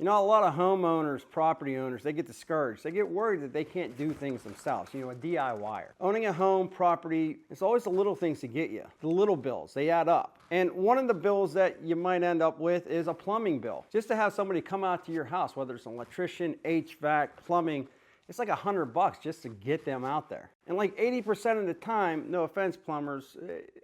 You know, a lot of homeowners, property owners, they get discouraged. They get worried that they can't do things themselves. You know, a DIYer. Owning a home property, it's always the little things to get you. The little bills, they add up. And one of the bills that you might end up with is a plumbing bill. Just to have somebody come out to your house, whether it's an electrician, HVAC, plumbing, it's like $100 just to get them out there. And like 80% of the time, no offense plumbers,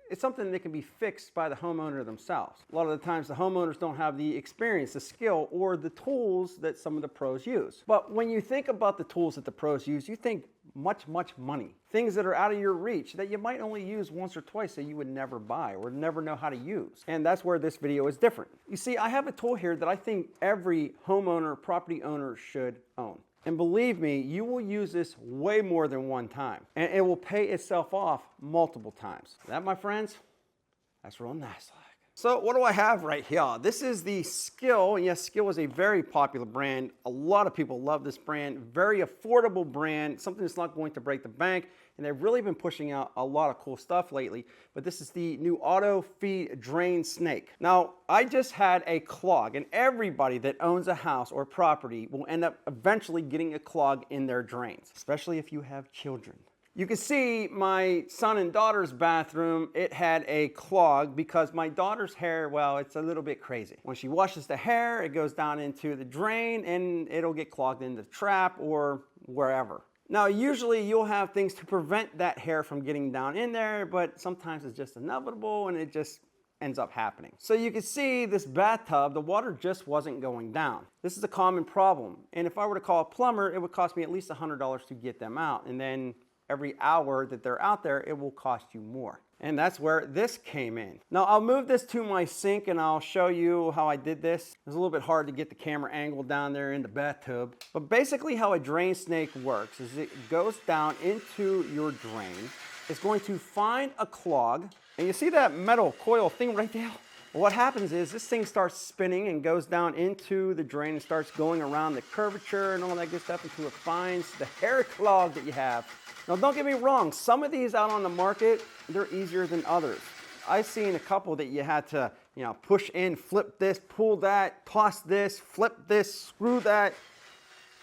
it's something that can be fixed by the homeowner themselves. A lot of the times the homeowners don't have the experience, the skill, or the tools that some of the pros use. But when you think about the tools that the pros use, you think much money. Things that are out of your reach that you might only use once or twice that you would never buy or never know how to use. And that's where this video is different. You see, I have a tool here that I think every homeowner, property owner should own. And believe me, you will use this way more than one time. And it will pay itself off multiple times. That, my friends, that's real nice. So what do I have right here? This is the SKIL. And yes, SKIL is a very popular brand. A lot of people love this brand. Very affordable brand, something that's not going to break the bank. And they've really been pushing out a lot of cool stuff lately. But this is the new auto feed drain snake. Now, I just had a clog, and everybody that owns a house or property will end up eventually getting a clog in their drains, especially if you have children. You can see my son and daughter's bathroom, it had a clog because my daughter's hair, well, it's a little bit crazy. When she washes the hair, it goes down into the drain and it'll get clogged in the trap or wherever. Now, usually you'll have things to prevent that hair from getting down in there, but sometimes it's just inevitable and it just ends up happening. So you can see this bathtub, the water just wasn't going down. This is a common problem. And if I were to call a plumber, it would cost me at least $100 to get them out. And then every hour that they're out there, it will cost you more. And that's where this came in. Now I'll move this to my sink and I'll show you how I did this. It's a little bit hard to get the camera angle down there in the bathtub. But basically how a drain snake works is it goes down into your drain. It's going to find a clog. And you see that metal coil thing right there? Well, what happens is this thing starts spinning and goes down into the drain and starts going around the curvature and all that good stuff until it finds the hair clog that you have. Now, don't get me wrong, some of these out on the market, they're easier than others. I've seen a couple that you had to, push in, flip this, pull that, toss this, flip this, screw that,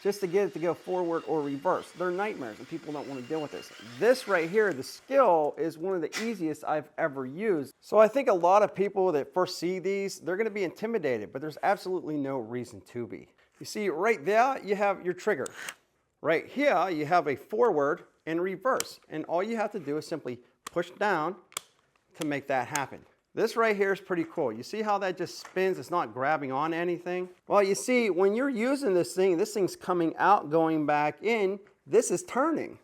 just to get it to go forward or reverse. They're nightmares and people don't want to deal with this. This right here, the SKIL, is one of the easiest I've ever used. So I think a lot of people that first see these, they're going to be intimidated, but there's absolutely no reason to be. You see right there, you have your trigger. Right here, you have a forward and reverse. And all you have to do is simply push down to make that happen. This right here is pretty cool. You see how that just spins? It's not grabbing on anything. Well, you see, when you're using this thing's coming out, going back in. This is turning.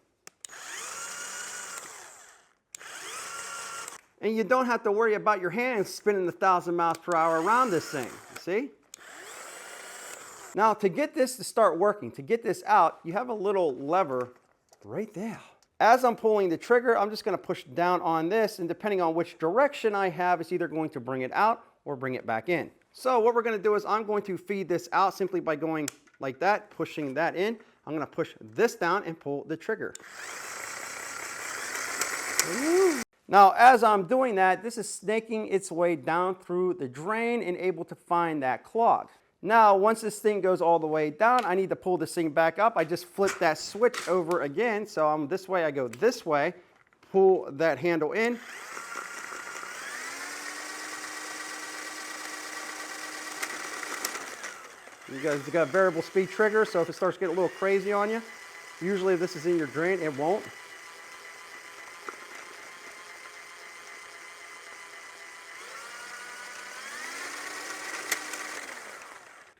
And you don't have to worry about your hands spinning 1,000 miles per hour around this thing. You see? Now, to get this to start working, to get this out, you have a little lever right there. As I'm pulling the trigger, I'm just going to push down on this, and depending on which direction I have, it's either going to bring it out or bring it back in. So what we're going to do is I'm going to feed this out simply by going like that, pushing that in. I'm going to push this down and pull the trigger. Now, as I'm doing that, this is snaking its way down through the drain and able to find that clog. Now, once this thing goes all the way down, I need to pull this thing back up. I just flip that switch over again. So I'm this way, I go this way, pull that handle in. You guys got a variable speed trigger, so if it starts getting a little crazy on you, usually if this is in your drain, it won't.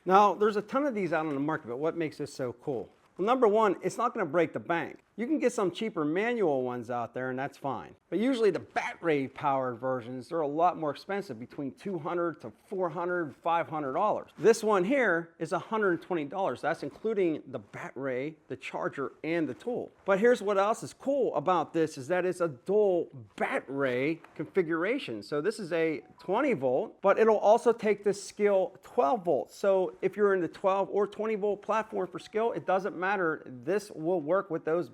Now, there's a ton of these out on the market, but what makes this so cool? Well, number one, it's not going to break the bank. You can get some cheaper manual ones out there, and that's fine. But usually the battery powered versions, they're a lot more expensive, between $200 to $400, $500. This one here is $120. That's including the battery, the charger, and the tool. But here's what else is cool about this is that it's a dual battery configuration. So this is a 20 volt, but it'll also take this SKIL 12 volts. So if you're in the 12 or 20 volt platform for SKIL, it doesn't matter. This will work with those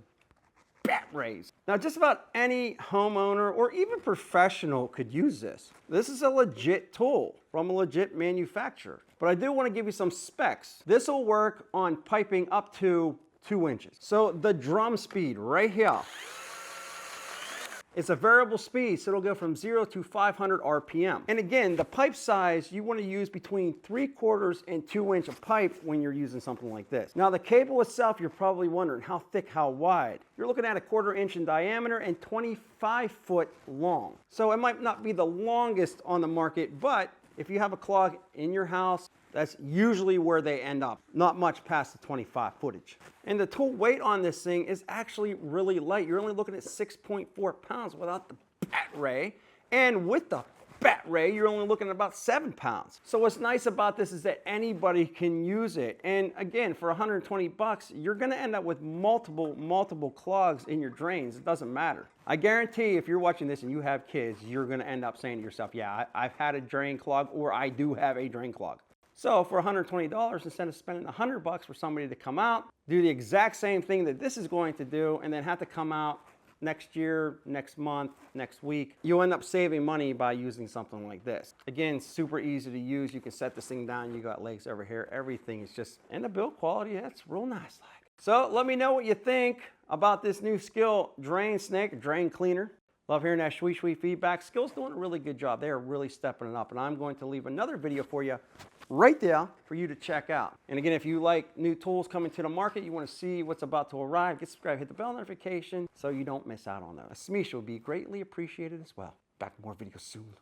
batteries. Now, just about any homeowner or even professional could use this. This is a legit tool. from a legit manufacturer. But I do want to give you some specs. This will work on piping up to 2 inches. So the drum speed right here, it's a variable speed, so it'll go from 0 to 500 RPM. And again, the pipe size, you want to use between 3/4 and 2 inch of pipe when you're using something like this. Now the cable itself, you're probably wondering how thick, how wide. You're looking at 1/4 inch in diameter and 25 foot long. So it might not be the longest on the market, but if you have a clog in your house, that's usually where they end up, not much past the 25 footage. And the tool weight on this thing is actually really light. You're only looking at 6.4 pounds without the bat ray. And with the bat ray, you're only looking at about 7 pounds. So what's nice about this is that anybody can use it. And again, for 120 bucks, you're gonna end up with multiple clogs in your drains. It doesn't matter. I guarantee if you're watching this and you have kids, you're gonna end up saying to yourself, yeah, I've had a drain clog, or I do have a drain clog. So for $120, instead of spending 100 bucks for somebody to come out, do the exact same thing that this is going to do, and then have to come out next year, next month, next week, you end up saving money by using something like this. Again, super easy to use. You can set this thing down. You got legs over here. Everything is just, and the build quality, that's real nice. So let me know what you think about this new SKIL drain snake, drain cleaner. Love hearing that sweet feedback. SKIL's doing a really good job. They are really stepping it up, and I'm going to leave another video for you right there for you to check out. And again, if you like new tools coming to the market, you want to see what's about to arrive, get subscribed, hit the bell notification so you don't miss out on those. A smeesh will be greatly appreciated as well. Back with more videos soon.